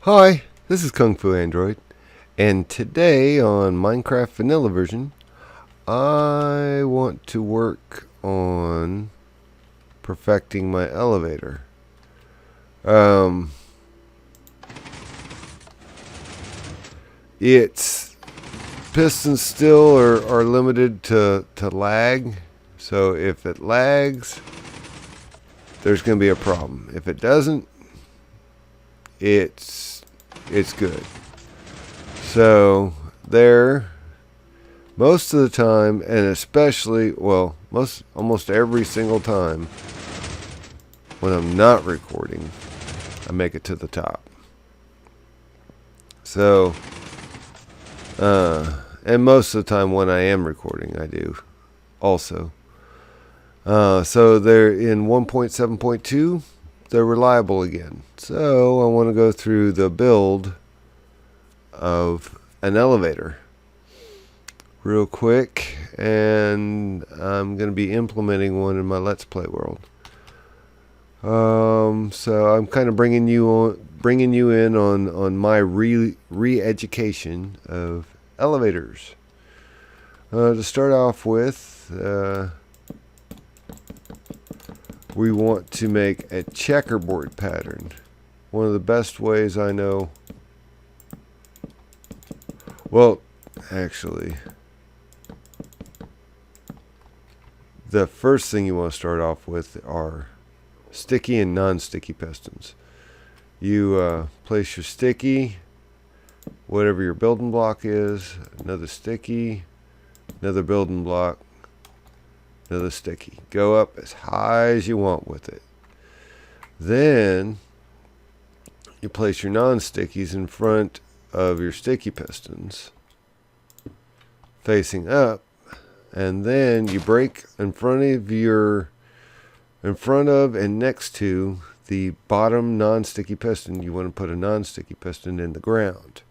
Hi, this is KUngFUandroid, and today on Minecraft Vanilla version, I want to work on perfecting my elevator. Its pistons still are limited to lag, so if it lags, there's going to be a problem. If it doesn't, it's good. So there, most of the time, and especially, well, almost every single time when I'm not recording, I make it to the top. So, and most of the time when I am recording, I do also. So they're in 1.7.2, they're reliable again. So I want to go through the build of an elevator real quick, and I'm going to be implementing one in my Let's Play world. So I'm kind of bringing you in on my re-education of elevators. To start off with, we want to make a checkerboard pattern. One of the best ways I know. Well, actually, the first thing you want to start off with are sticky and non-sticky pistons. You place your sticky, whatever your building block is, another sticky, another building block, another sticky. Go up as high as you want with it. Then you place your non-stickies in front of your sticky pistons, facing up, and then you break in front of and next to the bottom non-sticky piston. You want to put a non-sticky piston in the ground,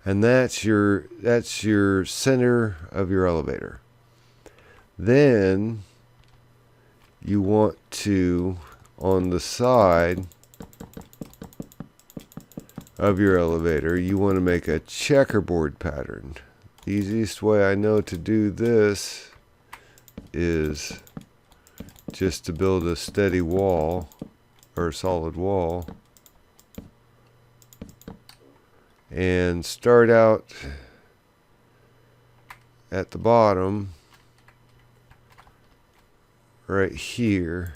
and that's your center of your elevator. Then you want to, on the side of your elevator, you want to make a checkerboard pattern. The easiest way I know to do this is just to build a steady wall, or a solid wall, and start out at the bottom right here,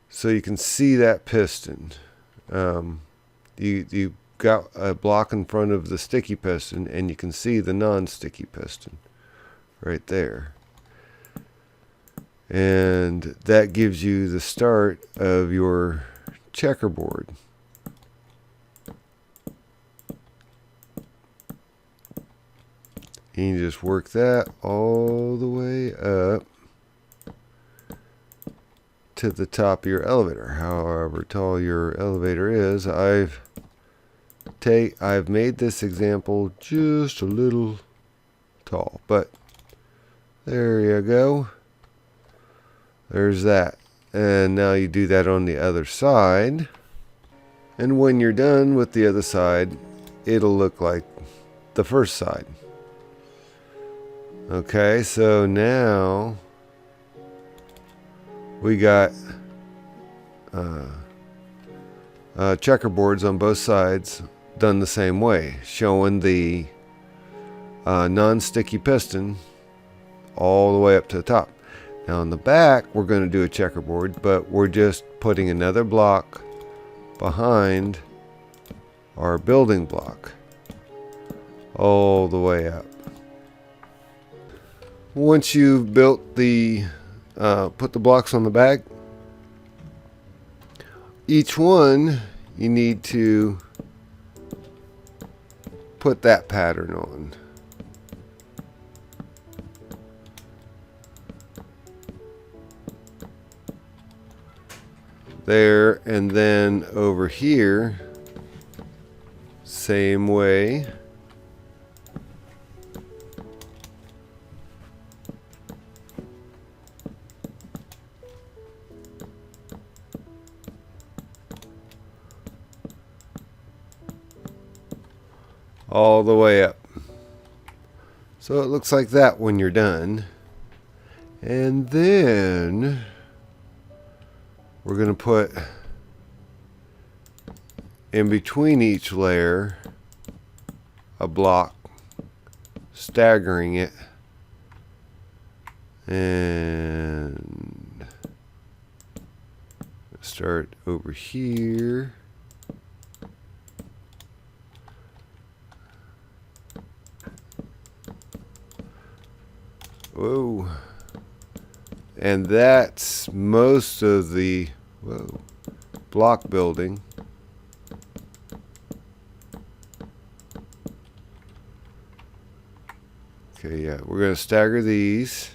so you can see that piston. You got a block in front of the sticky piston, and you can see the non-sticky piston right there. And that gives you the start of your checkerboard. And you just work that all the way up to the top of your elevator, however tall your elevator is. I've made this example just a little tall, but there you go. There's that. And now you do that on the other side. And when you're done with the other side, it'll look like the first side. Okay, so now we got checkerboards on both sides done the same way, showing the non-sticky piston all the way up to the top. Now on the back, we're going to do a checkerboard, but we're just putting another block behind our building block all the way up. Once you've built the put the blocks on the back, each one you need to put that pattern on. There, and then over here, same way. all the way up. So it looks like that when you're done. And then we're going to put in between each layer a block, staggering it, and start over here. Whoa. And that's most of the block building. Okay, yeah, we're going to stagger these.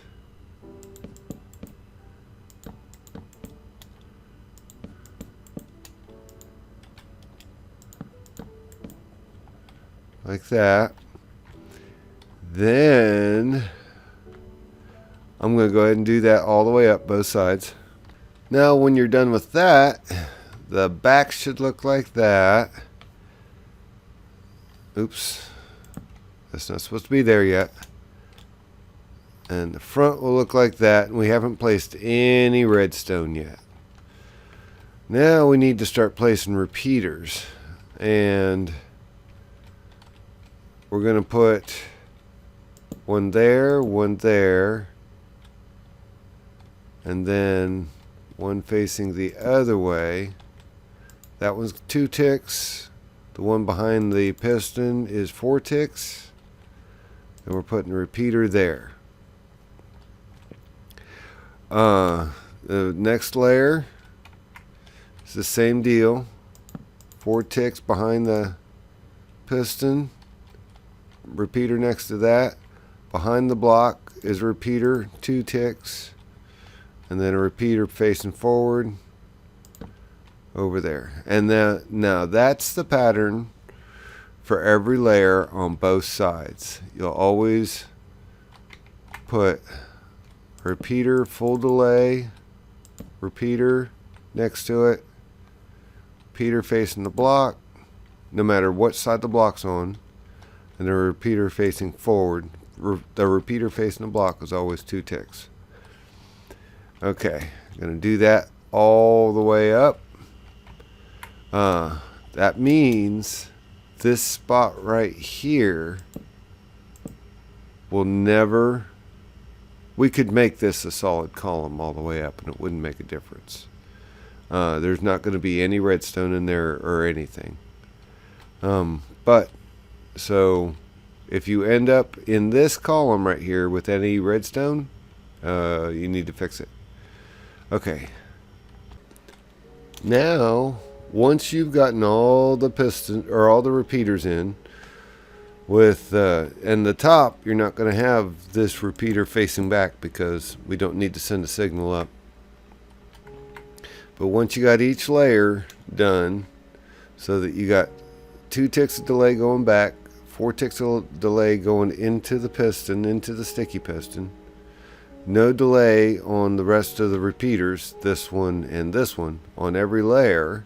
Like that. Then I'm going to go ahead and do that all the way up both sides. Now when you're done with that, the back should look like that. Oops. That's not supposed to be there yet. And the front will look like that. And we haven't placed any redstone yet. Now we need to start placing repeaters. And we're going to put one there, and then one facing the other way. That one's 2 ticks. The one behind the piston is 4 ticks. And we're putting a repeater there. The next layer is the same deal. 4 ticks behind the piston. Repeater next to that. Behind the block is a repeater, 2 ticks. And then a repeater facing forward over there. And now that's the pattern for every layer on both sides. You'll always put repeater, full delay, repeater next to it, repeater facing the block, no matter what side the block's on, and the repeater facing forward. The repeater facing the block is always 2 ticks. Okay, I'm going to do that all the way up. That means this spot right here will never... We could make this a solid column all the way up and it wouldn't make a difference. There's not going to be any redstone in there or anything. So if you end up in this column right here with any redstone, you need to fix it. Okay. Now, once you've gotten all the piston or all the repeaters in, with and the top, you're not going to have this repeater facing back because we don't need to send a signal up. But once you got each layer done, so that you got 2 ticks of delay going back, 4 ticks of delay going into the piston, into the sticky piston, no delay on the rest of the repeaters, this one and this one, on every layer.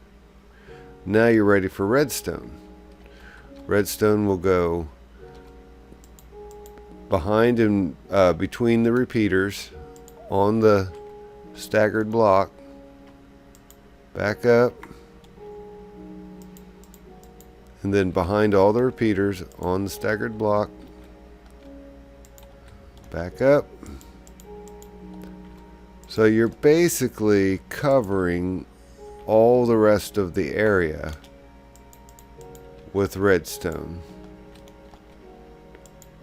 Now you're ready for redstone. Redstone will go behind and between the repeaters on the staggered block, back up, and then behind all the repeaters on the staggered block, back up. So you're basically covering all the rest of the area with redstone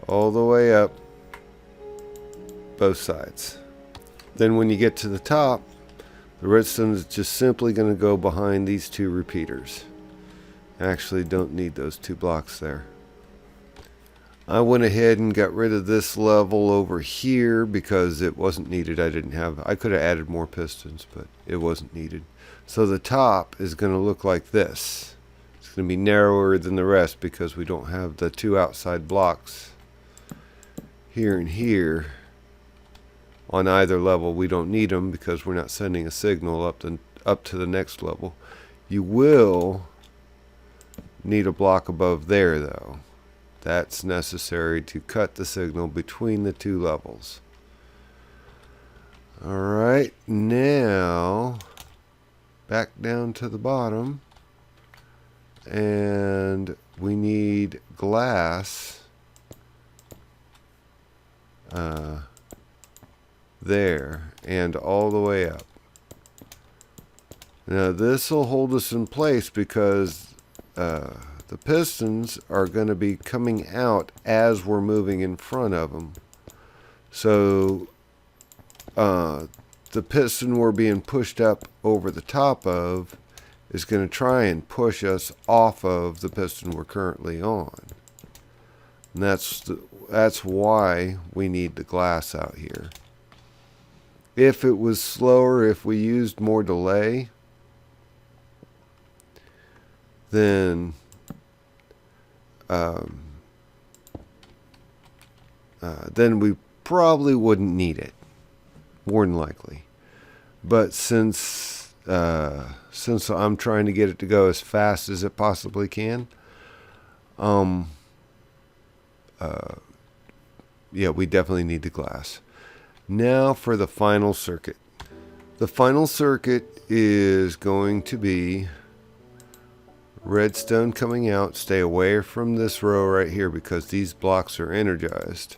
all the way up both sides. Then when you get to the top, the redstone is just simply going to go behind these 2 repeaters. Actually don't need those 2 blocks there. I went ahead and got rid of this level over here because it wasn't needed. I could have added more pistons, but it wasn't needed. So the top is going to look like this. It's going to be narrower than the rest because we don't have the 2 outside blocks here and here on either level. We don't need them because we're not sending a signal up to the next level. You will need a block above there though. That's necessary to cut the signal between the two levels. Alright, now back down to the bottom, and we need glass there and all the way up. Now this will hold us in place because the pistons are going to be coming out as we're moving in front of them. So the piston we're being pushed up over the top of is going to try and push us off of the piston we're currently on. And that's why we need the glass out here. If it was slower, if we used more delay, then we probably wouldn't need it, more than likely. But since I'm trying to get it to go as fast as it possibly can, yeah, we definitely need the glass. Now for the final circuit. The final circuit is going to be redstone coming out. Stay away from this row right here because these blocks are energized.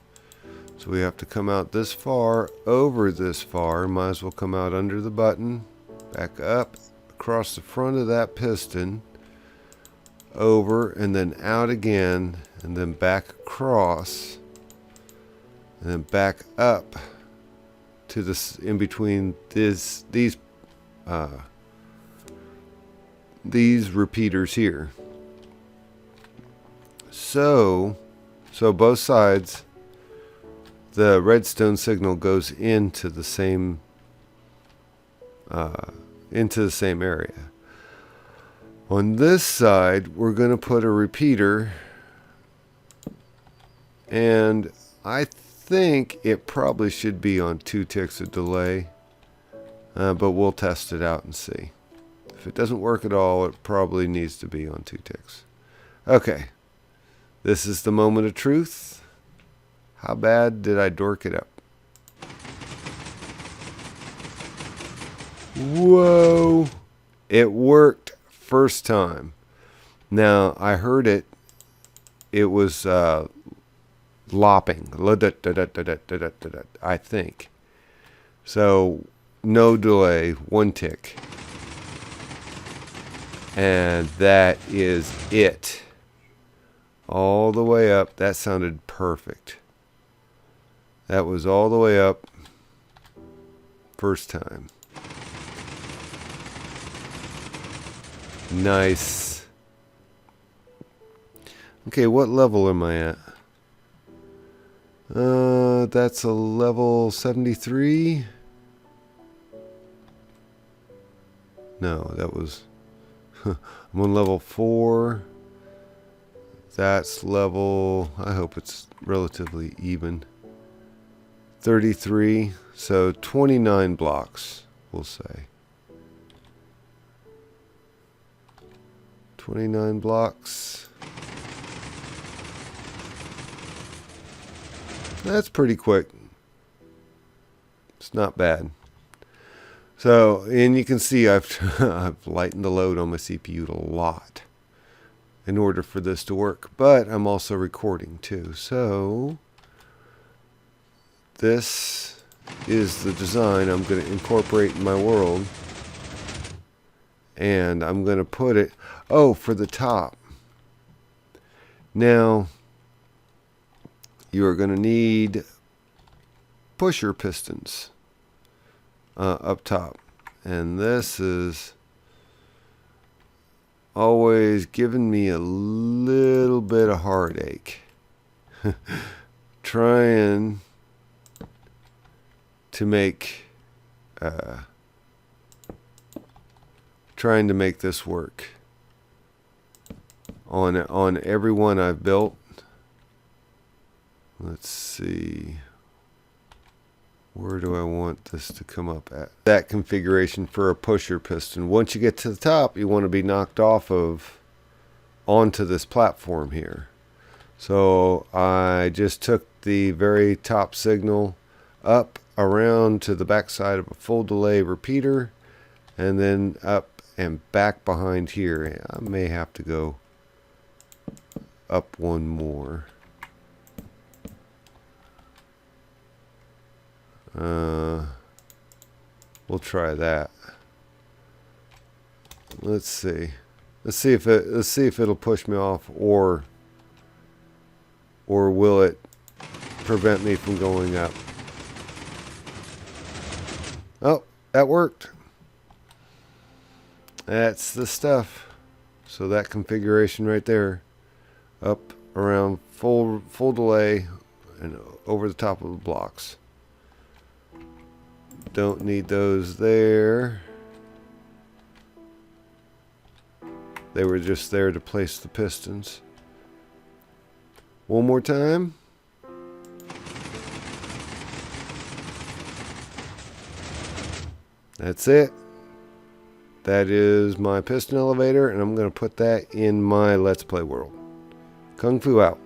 So we have to come out this far, over this far. Might as well come out under the button, back up, across the front of that piston, over, and then out again, and then back across, and then back up to this, in between these repeaters here. So both sides, the redstone signal goes into the same area. On this side, we're going to put a repeater, and I think it probably should be on 2 ticks of delay, but we'll test it out and see. If it doesn't work at all, it probably needs to be on 2 ticks. Okay, this is the moment of truth. How bad did I dork it up? Whoa! It worked first time. Now, I heard it. It was lopping. I think. So, no delay, 1 tick. And that is it. All the way up. That sounded perfect. That was all the way up. First time. Nice. Okay, what level am I at? That's a level 73. No, that was... I'm on level 4. That's level... I hope it's relatively even. 33. So 29 blocks, we'll say. 29 blocks. That's pretty quick. It's not bad. So, and you can see I've lightened the load on my CPU a lot in order for this to work. But I'm also recording too. So, this is the design I'm going to incorporate in my world. And I'm going to put it... Oh, for the top. Now, you are going to need pusher pistons up top. And this is always giving me a little bit of heartache. Trying to make this work on every one I've built. Let's see, where do I want this to come up at? That configuration for a pusher piston. Once you get to the top, you want to be knocked off of onto this platform here. So I just took the very top signal up around to the back side of a full delay repeater, and then up and back behind here. I may have to go up one more. We'll try that. Let's see. Let's see if it'll push me off, or will it prevent me from going up. Oh, that worked. That's the stuff. So that configuration right there, up around full delay and over the top of the blocks. Don't need those there. They were just there to place the pistons. One more time. That's it. That is my piston elevator, and I'm going to put that in my Let's Play world. Kung Fu out.